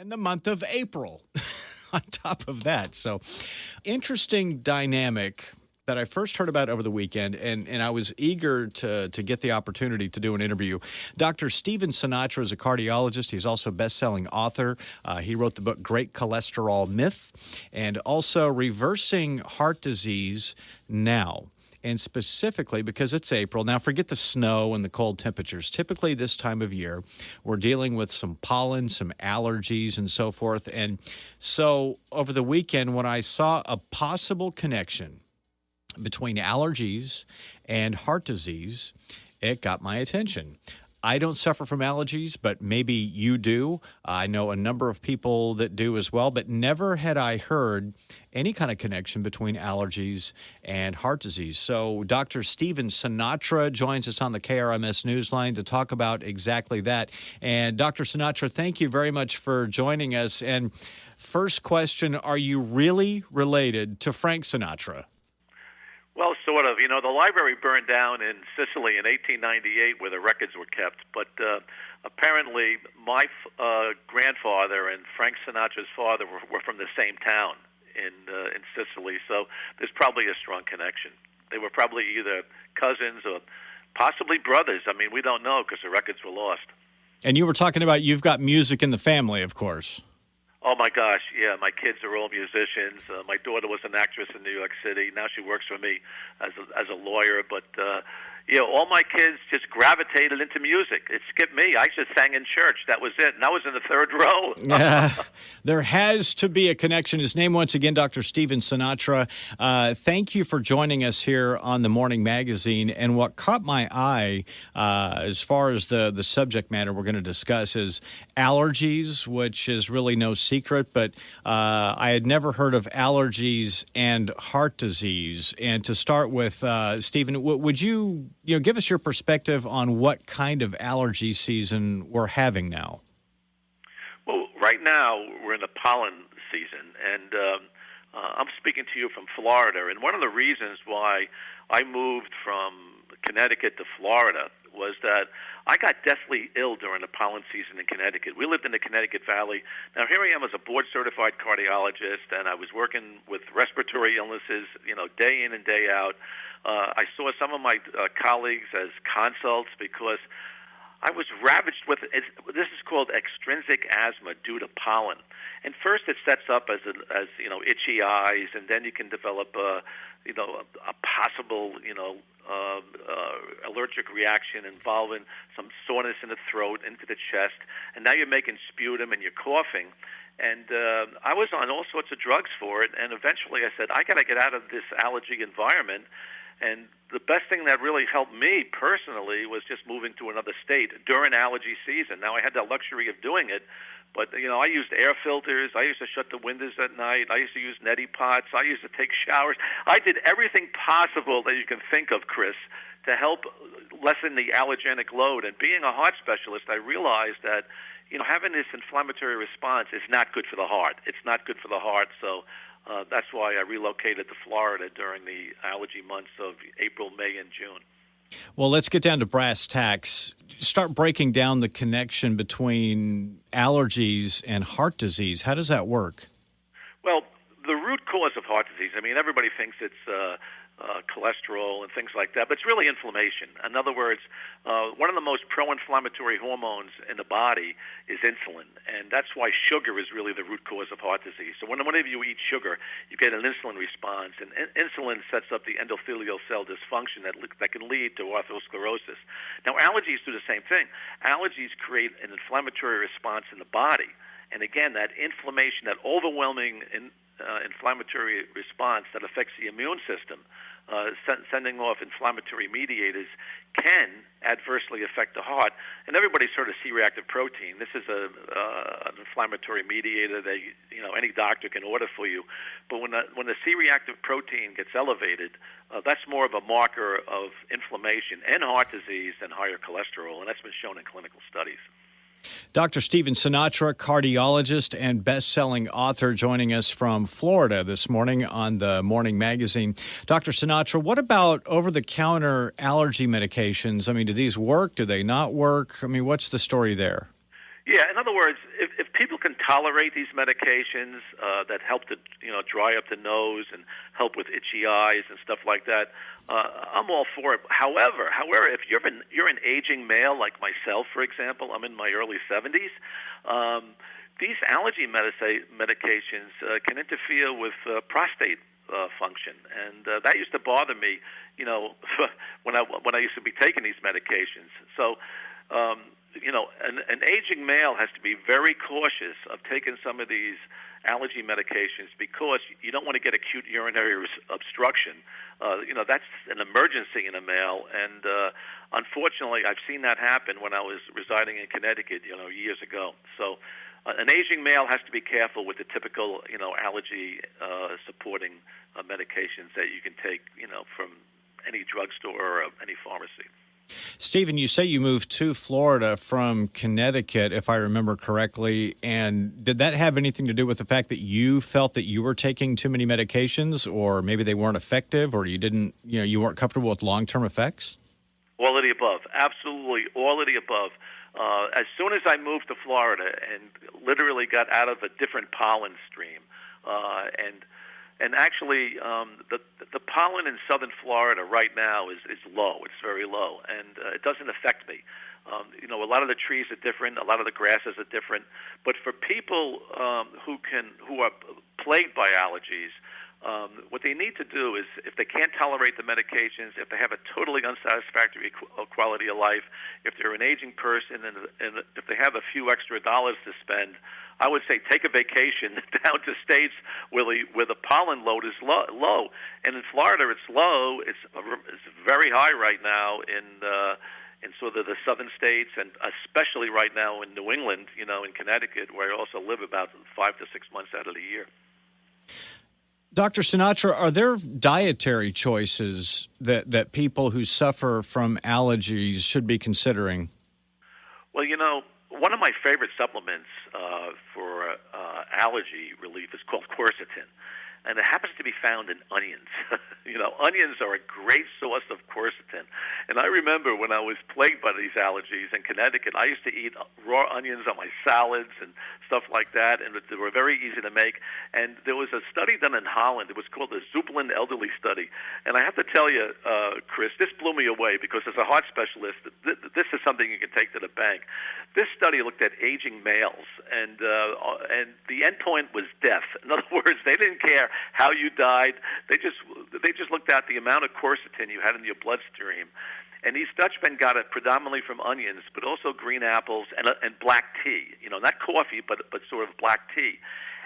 and the month of April on top of that. So interesting dynamic that I first heard about over the weekend, and I was eager to get the opportunity to do an interview. Dr. Stephen Sinatra is a cardiologist. He's also a best-selling author. He wrote the book Great Cholesterol Myth and also Reversing Heart Disease Now. And specifically because it's April. Now, forget the snow and the cold temperatures. Typically this time of year, we're dealing with some pollen, some allergies, and so forth. And so over the weekend, when I saw a possible connection between allergies and heart disease, it got my attention. I don't suffer from allergies, but maybe you do. I know a number of people that do as well, but never had I heard any kind of connection between allergies and heart disease. So Dr. Stephen Sinatra joins us on the KRMS Newsline to talk about exactly that. And Dr. Sinatra, thank you very much for joining us. And first question, are you really related to Frank Sinatra? Well, sort of. You know, the library burned down in Sicily in 1898 where the records were kept, but apparently my grandfather and Frank Sinatra's father were from the same town in Sicily, so there's probably a strong connection. They were probably either cousins or possibly brothers. I mean, we don't know because the records were lost. And you were talking about you've got music in the family, of course. Oh, my gosh, yeah. My kids are all musicians. My daughter was an actress in New York City. Now she works for me as a lawyer. But, all my kids just gravitated into music. It skipped me. I just sang in church. That was it. And I was in the third row. There has to be a connection. His name, once again, Dr. Stephen Sinatra. Thank you for joining us here on the Morning Magazine. And what caught my eye as far as the subject matter we're going to discuss is allergies, which is really no secret, but I had never heard of allergies and heart disease. And to start with, Stephen, would you give us your perspective on what kind of allergy season we're having now? Well, right now we're in the pollen season, and I'm speaking to you from Florida. And one of the reasons why I moved from Connecticut to Florida was that I got deathly ill during the pollen season in Connecticut. We lived in the Connecticut Valley. Now, here I am as a board-certified cardiologist, and I was working with respiratory illnesses, day in and day out. I saw some of my colleagues as consults because I was ravaged with this is called extrinsic asthma due to pollen. And first it sets up as itchy eyes, and then you can develop a possible allergic reaction involving some soreness in the throat, into the chest, and now you're making sputum and you're coughing. And I was on all sorts of drugs for it, and eventually I said, I got to get out of this allergy environment. And the best thing that really helped me personally was just moving to another state during allergy season. Now, I had the luxury of doing it, but, I used air filters. I used to shut the windows at night. I used to use neti pots. I used to take showers. I did everything possible that you can think of, Chris, to help lessen the allergenic load. And being a heart specialist, I realized that, having this inflammatory response is not good for the heart. It's not good for the heart, so that's why I relocated to Florida during the allergy months of April, May, and June. Well, let's get down to brass tacks. Start breaking down the connection between allergies and heart disease. How does that work? Well, the root cause of heart disease, everybody thinks it's cholesterol and things like that, but it's really inflammation. In other words, one of the most pro-inflammatory hormones in the body is insulin, and that's why sugar is really the root cause of heart disease. So whenever you eat sugar, you get an insulin response, and insulin sets up the endothelial cell dysfunction that can lead to atherosclerosis. Now, allergies do the same thing. Allergies create an inflammatory response in the body, and again, that inflammation, that overwhelming inflammatory response that affects the immune system, sending off inflammatory mediators, can adversely affect the heart. And everybody's heard of C-reactive protein. This is an inflammatory mediator that any doctor can order for you. But when the C-reactive protein gets elevated, that's more of a marker of inflammation and heart disease than higher cholesterol, and that's been shown in clinical studies. Dr. Stephen Sinatra, cardiologist and best-selling author, joining us from Florida this morning on the Morning Magazine. Dr. Sinatra, what about over-the-counter allergy medications? Do these work? Do they not work? What's the story there? Yeah, in other words, if people can tolerate these medications that help to dry up the nose and help with itchy eyes and stuff like that, I'm all for it. However, if you're an aging male like myself, for example, I'm in my early 70s. These allergy medications can interfere with prostate function, and that used to bother me, when I used to be taking these medications. So, an aging male has to be very cautious of taking some of these allergy medications because you don't want to get acute urinary obstruction. That's an emergency in a male, and unfortunately, I've seen that happen when I was residing in Connecticut, years ago. So, an aging male has to be careful with the typical, allergy supporting medications that you can take, from any drugstore or any pharmacy. Stephen, you say you moved to Florida from Connecticut, if I remember correctly, and did that have anything to do with the fact that you felt that you were taking too many medications, or maybe they weren't effective, or you weren't comfortable with long-term effects? All of the above. Absolutely all of the above. As soon as I moved to Florida and literally got out of a different pollen stream, and actually, the pollen in southern Florida right now is low. It's very low, and it doesn't affect me. A lot of the trees are different. A lot of the grasses are different. But for people who are plagued by allergies, what they need to do is, if they can't tolerate the medications, if they have a totally unsatisfactory quality of life, if they're an aging person, and if they have a few extra dollars to spend, I would say take a vacation down to states where the pollen load is low. And in Florida, it's low. It's very high right now in sort of the southern states, and especially right now in New England, in Connecticut, where I also live about 5 to 6 months out of the year. Dr. Sinatra, are there dietary choices that people who suffer from allergies should be considering? Well, one of my favorite supplements for allergy relief is called quercetin, and it happens to be found in onions. Onions are a great source of quercetin. And I remember when I was plagued by these allergies in Connecticut, I used to eat raw onions on my salads and stuff like that, and they were very easy to make. And there was a study done in Holland. It was called the Zuplin elderly study. And I have to tell you, Chris, this blew me away because as a heart specialist, this is something you can take to the bank. This study looked at aging males, and the endpoint was death. In other words, they didn't care how you died. They just looked at the amount of quercetin you had in your bloodstream. And these Dutchmen got it predominantly from onions, but also green apples and black tea. Not coffee, but sort of black tea.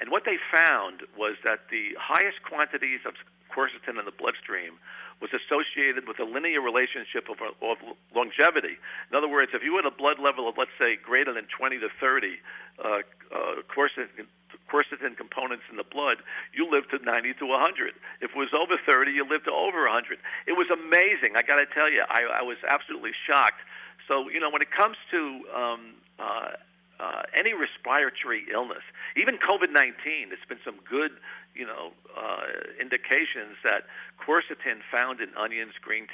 And what they found was that the highest quantities of quercetin in the bloodstream was associated with a linear relationship of longevity. In other words, if you had a blood level of, let's say, greater than 20 to 30 quercetin components in the blood, you lived to 90 to 100. If it was over 30, you lived to over 100. It was amazing. I got to tell you, I was absolutely shocked. So, when it comes to any respiratory illness, even COVID-19, there's been some good, indications that quercetin found in onions, green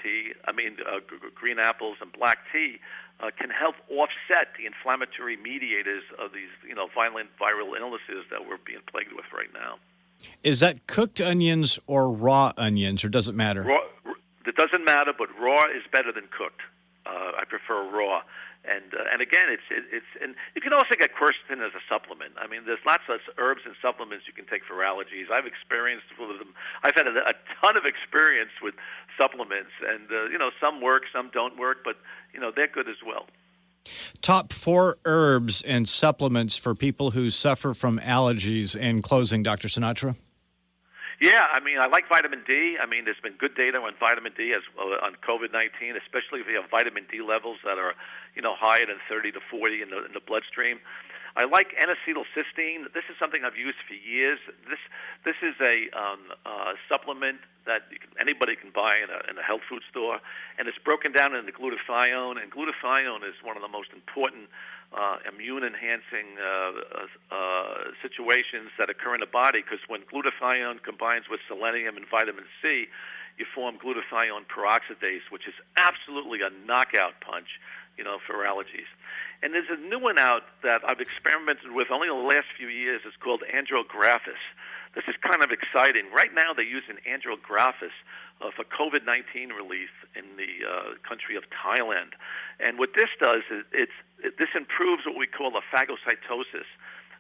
apples, and black tea can help offset the inflammatory mediators of these, violent viral illnesses that we're being plagued with right now. Is that cooked onions or raw onions, or does it matter? Raw, it doesn't matter, but raw is better than cooked. I prefer raw. And again, it's and you can also get quercetin as a supplement. I mean, there's lots of herbs and supplements you can take for allergies. I've experienced with them. I've had a ton of experience with supplements, and some work, some don't work, but they're good as well. Top 4 herbs and supplements for people who suffer from allergies. In closing, Dr. Sinatra. Yeah, I like vitamin D. There's been good data on vitamin D on COVID-19, especially if you have vitamin D levels that are, higher than 30 to 40 in the bloodstream. I like N-Acetyl Cysteine. This is something I've used for years. This is a supplement that anybody can buy in a health food store, and it's broken down into glutathione. And glutathione is one of the most important immune-enhancing situations that occur in the body, because when glutathione combines with selenium and vitamin C, you form glutathione peroxidase, which is absolutely a knockout punch, for allergies. And there's a new one out that I've experimented with only in the last few years. It's called Andrographis. This is kind of exciting. Right now they're using Andrographis for COVID-19 relief in the country of Thailand. And what this does is this improves what we call a phagocytosis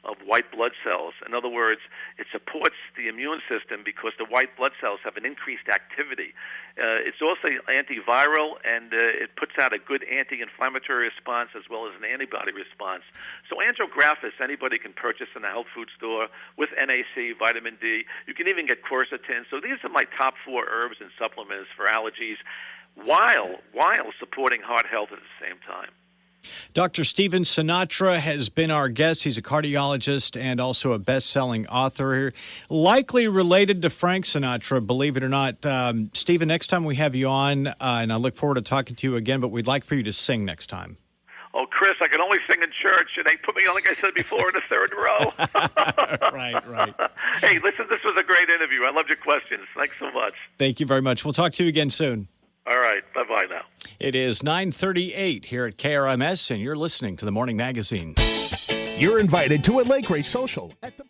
of white blood cells. In other words, it supports the immune system because the white blood cells have an increased activity. It's also antiviral, and it puts out a good anti-inflammatory response as well as an antibody response. So Andrographis, anybody can purchase in a health food store with NAC, vitamin D. You can even get quercetin. So these are my top 4 herbs and supplements for allergies while supporting heart health at the same time. Dr. Stephen Sinatra has been our guest. He's a cardiologist and also a best-selling author, likely related to Frank Sinatra, believe it or not. Stephen, next time we have you on, and I look forward to talking to you again, but we'd like for you to sing next time. Oh, Chris, I can only sing in church, and they put me on, like I said before, in the third row. Right. Hey, listen, this was a great interview. I loved your questions. Thanks so much. Thank you very much. We'll talk to you again soon. All right. Bye-bye now. It is 9:38 here at KRMS, and you're listening to the Morning Magazine. You're invited to a Lake Race social at the